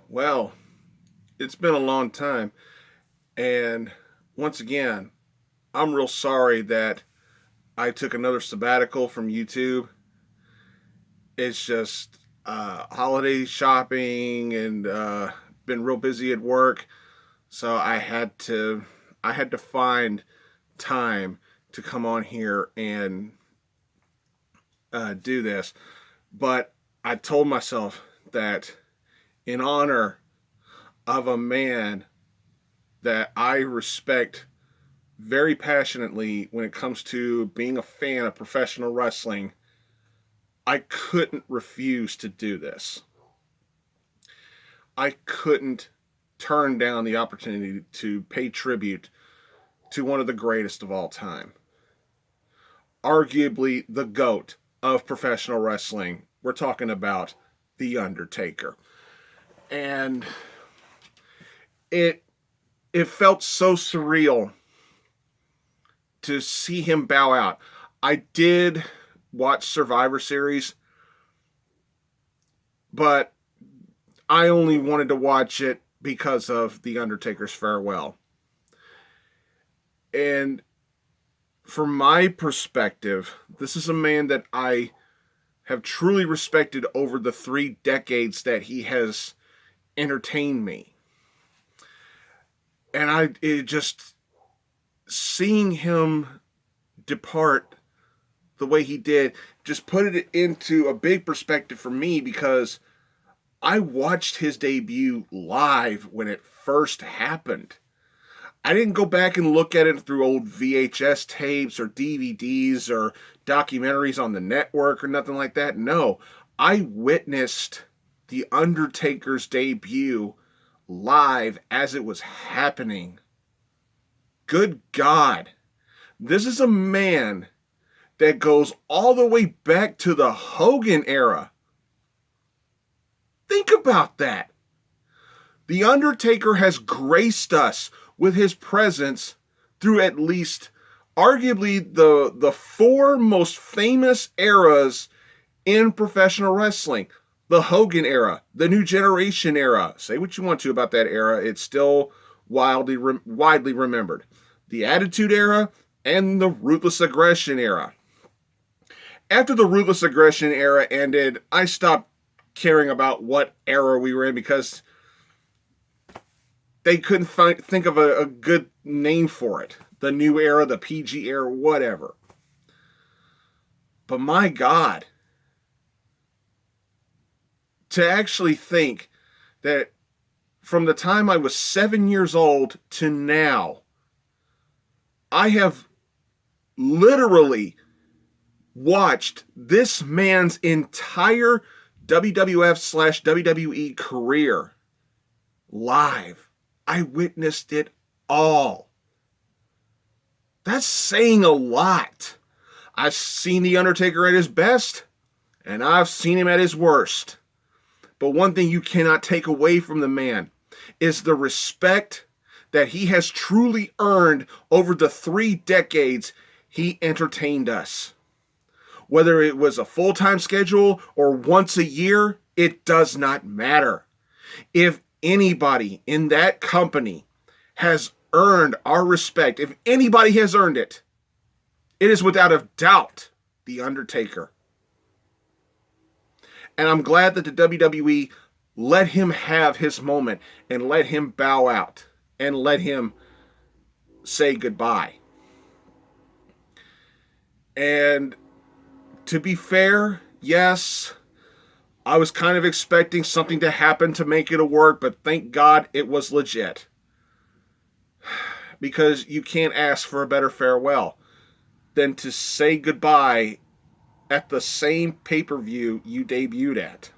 Well, it's been a long time. And once again, I'm real sorry that I took another sabbatical from YouTube. It's just holiday shopping and been real busy at work. So I had to find time to come on here and do this. But I told myself that in honor of a man that I respect very passionately when it comes to being a fan of professional wrestling, I couldn't refuse to do this. I couldn't turn down the opportunity to pay tribute to one of the greatest of all time. Arguably the GOAT of professional wrestling. We're talking about The Undertaker. And it it felt so surreal to see him bow out. I did watch Survivor Series, but I only wanted to watch it because of The Undertaker's farewell. And from my perspective, this is a man that I have truly respected over the 3 decades that he has entertained me. And it just seeing him depart the way he did just put it into a big perspective for me, because I watched his debut live when it first happened. I didn't go back and look at it through old VHS tapes or DVDs or documentaries on the network or nothing like that. No, I witnessed The Undertaker's debut live as it was happening. Good God. This is a man that goes all the way back to the Hogan era. Think about that. The Undertaker has graced us with his presence through at least arguably the four most famous eras in professional wrestling. The Hogan era, the New Generation era. Say what you want to about that era. It's still widely remembered. The Attitude Era and the Ruthless Aggression Era. After the Ruthless Aggression Era ended, I stopped caring about what era we were in, because they couldn't think of a good name for it. The New Era, the PG Era, whatever. But my God, to actually think that from the time I was 7 years old to now, I have literally watched this man's entire WWF/WWE career live. I witnessed it all. That's saying a lot. I've seen The Undertaker at his best, and I've seen him at his worst. But one thing you cannot take away from the man is the respect that he has truly earned over the 3 decades he entertained us. Whether it was a full-time schedule or once a year, it does not matter. If anybody in that company has earned our respect, if anybody has earned it, it is without a doubt The Undertaker. And I'm glad that the WWE let him have his moment and let him bow out and let him say goodbye. And to be fair, yes, I was kind of expecting something to happen to make it a work, but thank God it was legit. Because you can't ask for a better farewell than to say goodbye at the same pay-per-view you debuted at.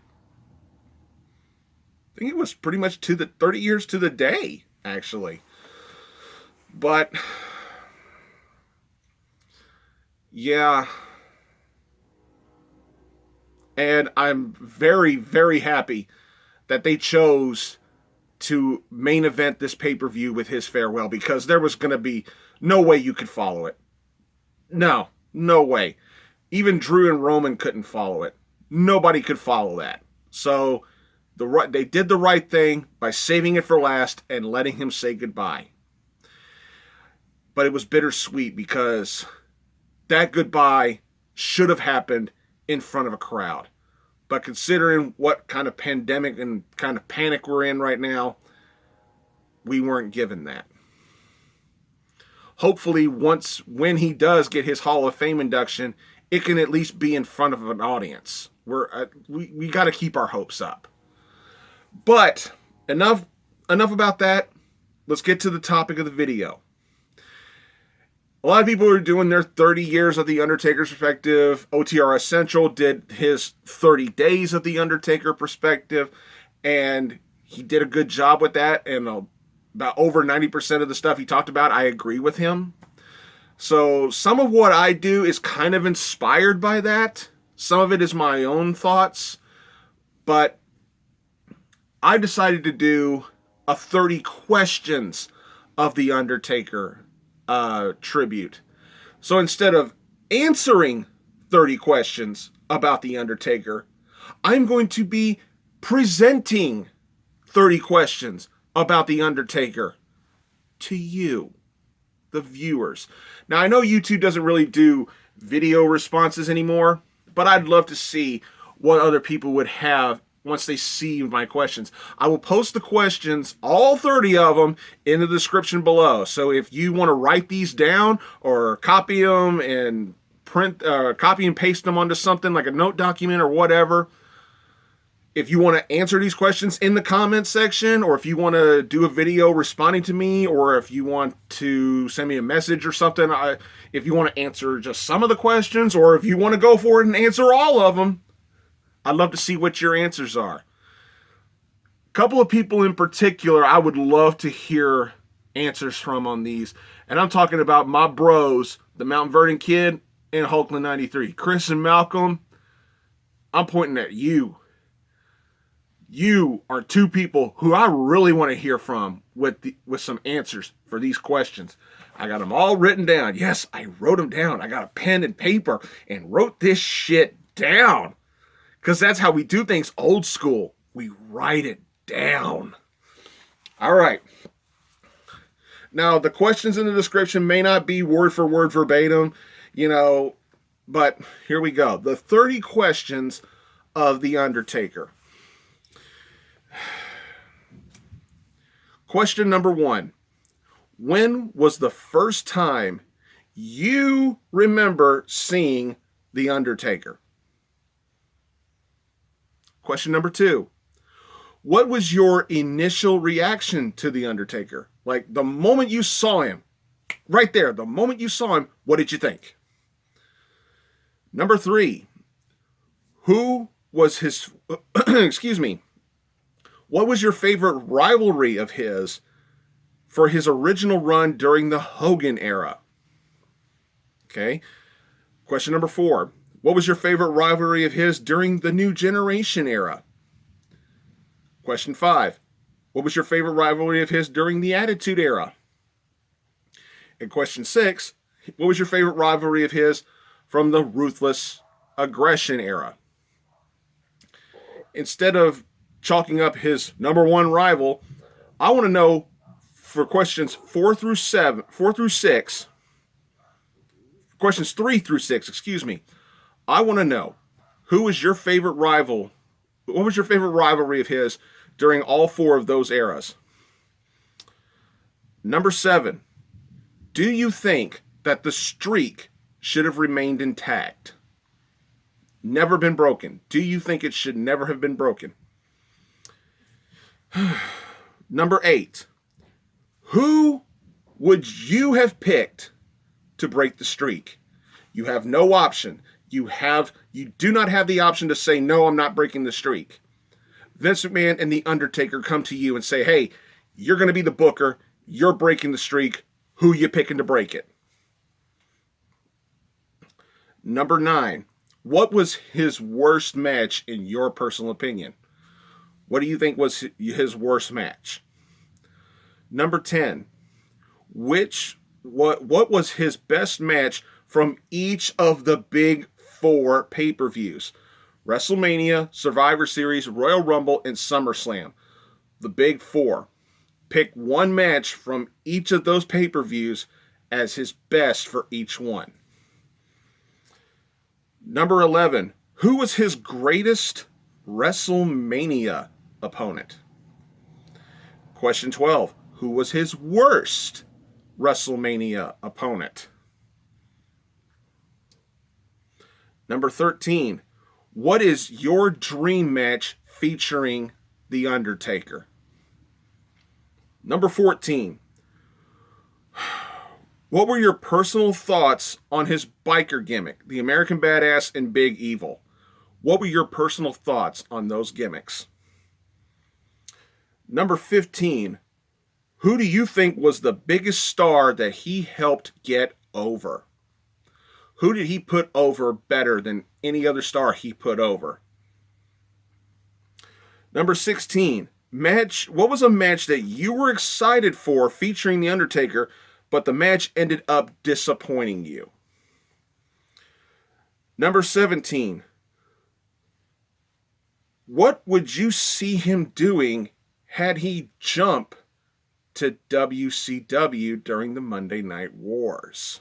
I think it was pretty much to the 30 years to the day, actually. But yeah. And I'm very, very happy that they chose to main event this pay-per-view with his farewell, because there was going to be no way you could follow it. No way. Even Drew and Roman couldn't follow it. Nobody could follow that. So they did the right thing by saving it for last and letting him say goodbye. But it was bittersweet because that goodbye should have happened in front of a crowd. But considering what kind of pandemic and kind of panic we're in right now, we weren't given that. Hopefully, when he does get his Hall of Fame induction, it can at least be in front of an audience. We got to keep our hopes up. But enough about that. Let's get to the topic of the video. A lot of people are doing their 30 years of The Undertaker's perspective. OTR Essential did his 30 days of The Undertaker perspective, and he did a good job with that. And about over 90% of the stuff he talked about, I agree with him. So some of what I do is kind of inspired by that. Some of it is my own thoughts. But I decided to do a 30 questions of The Undertaker tribute. So instead of answering 30 questions about The Undertaker, I'm going to be presenting 30 questions about The Undertaker to you, the viewers. Now, I know YouTube doesn't really do video responses anymore, but I'd love to see what other people would have once they see my questions. I will post the questions, all 30 of them, in the description below. So if you want to write these down or copy them and copy and paste them onto something like a note document or whatever, if you want to answer these questions in the comment section, or if you want to do a video responding to me, or if you want to send me a message or something, if you want to answer just some of the questions, or if you want to go for it and answer all of them, I'd love to see what your answers are. A couple of people in particular I would love to hear answers from on these. And I'm talking about my bros, the Mount Vernon Kid and Hulkland 93. Chris and Malcolm, I'm pointing at you. You are two people who I really want to hear from with some answers for these questions. I got them all written down. Yes, I wrote them down. I got a pen and paper and wrote this shit down. Because that's how we do things old school. We write it down. All right. Now, the questions in the description may not be word for word verbatim, but here we go. The 30 questions of The Undertaker. Question number 1. When was the first time you remember seeing The Undertaker? Question number 2. What was your initial reaction to The Undertaker? Like the moment you saw him, right there, the moment you saw him, what did you think? Number 3. Who was his, what was your favorite rivalry of his for his original run during the Hogan Era? Okay. Question number 4. What was your favorite rivalry of his during the New Generation Era? Question 5. What was your favorite rivalry of his during the Attitude Era? And question 6. What was your favorite rivalry of his from the Ruthless Aggression Era? Instead of chalking up his number 1 rival, I want to know for questions 4 through 6, questions 3 through 6, I want to know, who was your favorite rival? What was your favorite rivalry of his during all 4 of those eras? Number 7, do you think that the streak should have remained intact? Never been broken. Do you think it should never have been broken? Number 8, who would you have picked to break the streak? You have no option. You do not have the option to say, no, I'm not breaking the streak. Vince McMahon and The Undertaker come to you and say, hey, you're going to be the booker. You're breaking the streak. Who you picking to break it? Number 9, what was his worst match in your personal opinion? What do you think was his worst match? Number 10, what was his best match from each of the big 4 pay-per-views? WrestleMania, Survivor Series, Royal Rumble, and SummerSlam. The big four. Pick one match from each of those pay-per-views as his best for each one. Number 11. Who was his greatest WrestleMania opponent? Question 12. Who was his worst WrestleMania opponent? Number 13. What is your dream match featuring The Undertaker? Number 14. What were your personal thoughts on his biker gimmick, the American Badass and Big Evil? What were your personal thoughts on those gimmicks? Number 15. Who do you think was the biggest star that he helped get over? Who did he put over better than any other star he put over? Number 16. What was a match that you were excited for featuring The Undertaker, but the match ended up disappointing you? Number 17. What would you see him doing had he jumped to WCW during the Monday Night Wars?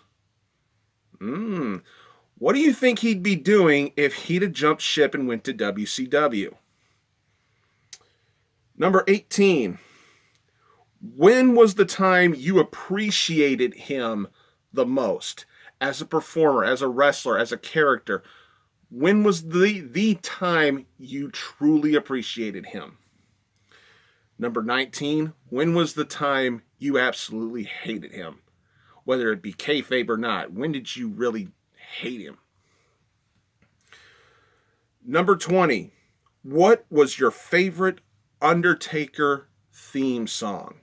What do you think he'd be doing if he'd have jumped ship and went to WCW? Number 18. When was the time you appreciated him the most? As a performer, as a wrestler, as a character. When was the time you truly appreciated him? Number 19. When was the time you absolutely hated him? Whether it be kayfabe or not. When did you really hate him? Number 20. What was your favorite Undertaker theme song?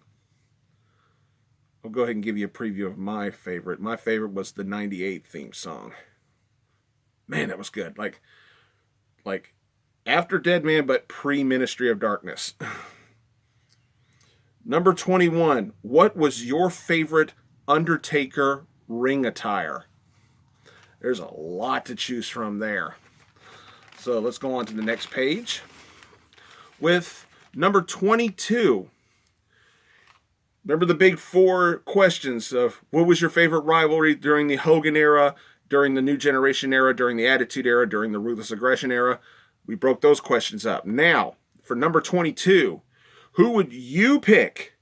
I'll go ahead and give you a preview of my favorite. My favorite was the 98 theme song. Man, that was good. Like after Dead Man, but pre-Ministry of Darkness. Number 21. What was your favorite Undertaker ring attire? There's a lot to choose from there. So let's go on to the next page with number 22. Remember the big four questions of what was your favorite rivalry during the Hogan era, during the New Generation era, during the Attitude era, during the Ruthless Aggression era? We broke those questions up. Now, for number 22, who would you pick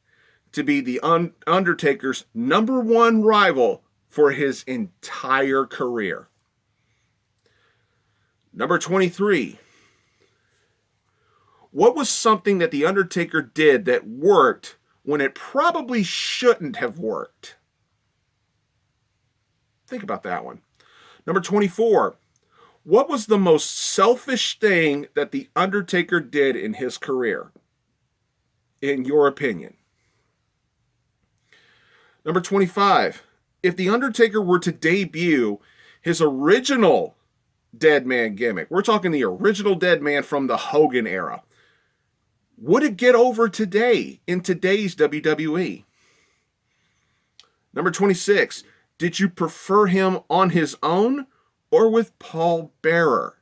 to be the Undertaker's number one rival for his entire career? Number 23. What was something that The Undertaker did that worked when it probably shouldn't have worked? Think about that one. Number 24. What was the most selfish thing that The Undertaker did in his career, in your opinion? Number 25. If The Undertaker were to debut his original Dead Man gimmick, we're talking the original Dead Man from the Hogan era, would it get over today in today's WWE? Number 26. Did you prefer him on his own or with Paul Bearer?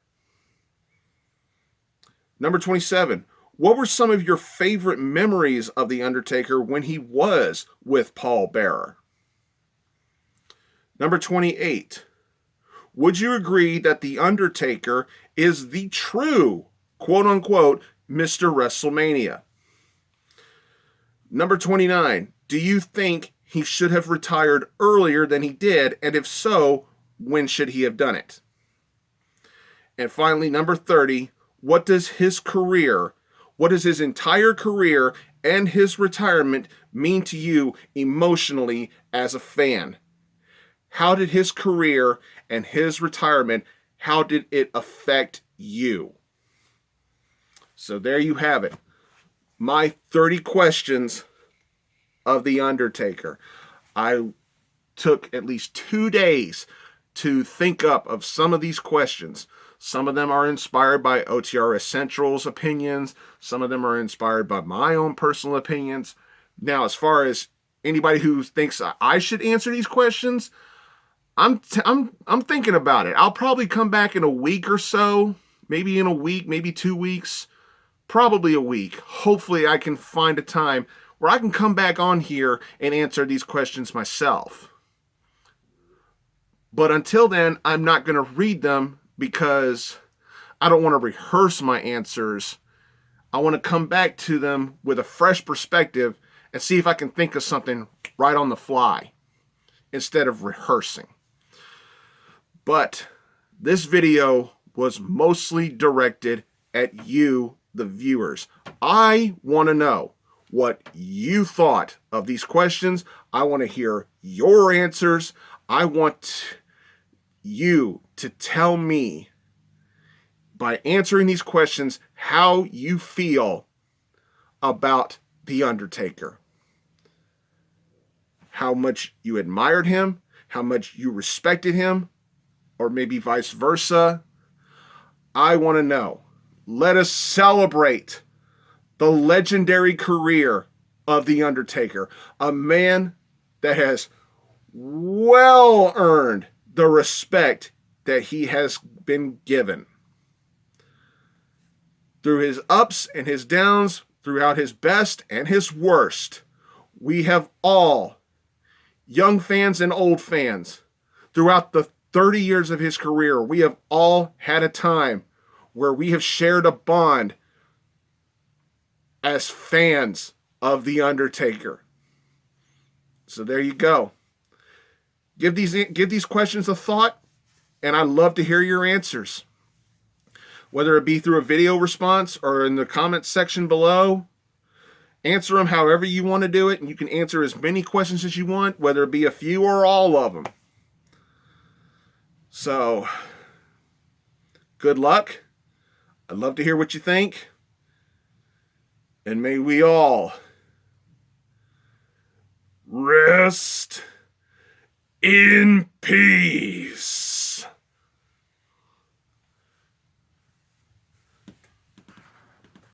Number 27. What were some of your favorite memories of The Undertaker when he was with Paul Bearer? Number 28. Would you agree that The Undertaker is the true, quote-unquote, Mr. WrestleMania? Number 29. Do you think he should have retired earlier than he did? And if so, when should he have done it? And finally, number 30. What does his entire career and his retirement mean to you emotionally as a fan? How did his career and his retirement, how did it affect you? So there you have it. My 30 questions of The Undertaker. I took at least 2 days to think up of some of these questions. Some of them are inspired by OTRS Central's opinions. Some of them are inspired by my own personal opinions. Now, as far as anybody who thinks I should answer these questions, I'm thinking about it. I'll probably come back in a week or so, maybe in a week, maybe 2 weeks, probably a week. Hopefully I can find a time where I can come back on here and answer these questions myself. But until then, I'm not going to read them because I don't want to rehearse my answers. I want to come back to them with a fresh perspective and see if I can think of something right on the fly instead of rehearsing. But this video was mostly directed at you, the viewers. I want to know what you thought of these questions. I want to hear your answers. I want you to tell me, by answering these questions, how you feel about The Undertaker. How much you admired him, how much you respected him, or maybe vice versa. I want to know. Let us celebrate the legendary career of The Undertaker, a man that has well earned the respect that he has been given. Through his ups and his downs, throughout his best and his worst, we have all, young fans and old fans, throughout the 30 years of his career, we have all had a time where we have shared a bond as fans of The Undertaker. So there you go. Give these questions a thought, and I'd love to hear your answers. Whether it be through a video response or in the comments section below, answer them however you want to do it, and you can answer as many questions as you want, whether it be a few or all of them. So, good luck. I'd love to hear what you think. And may we all rest in peace.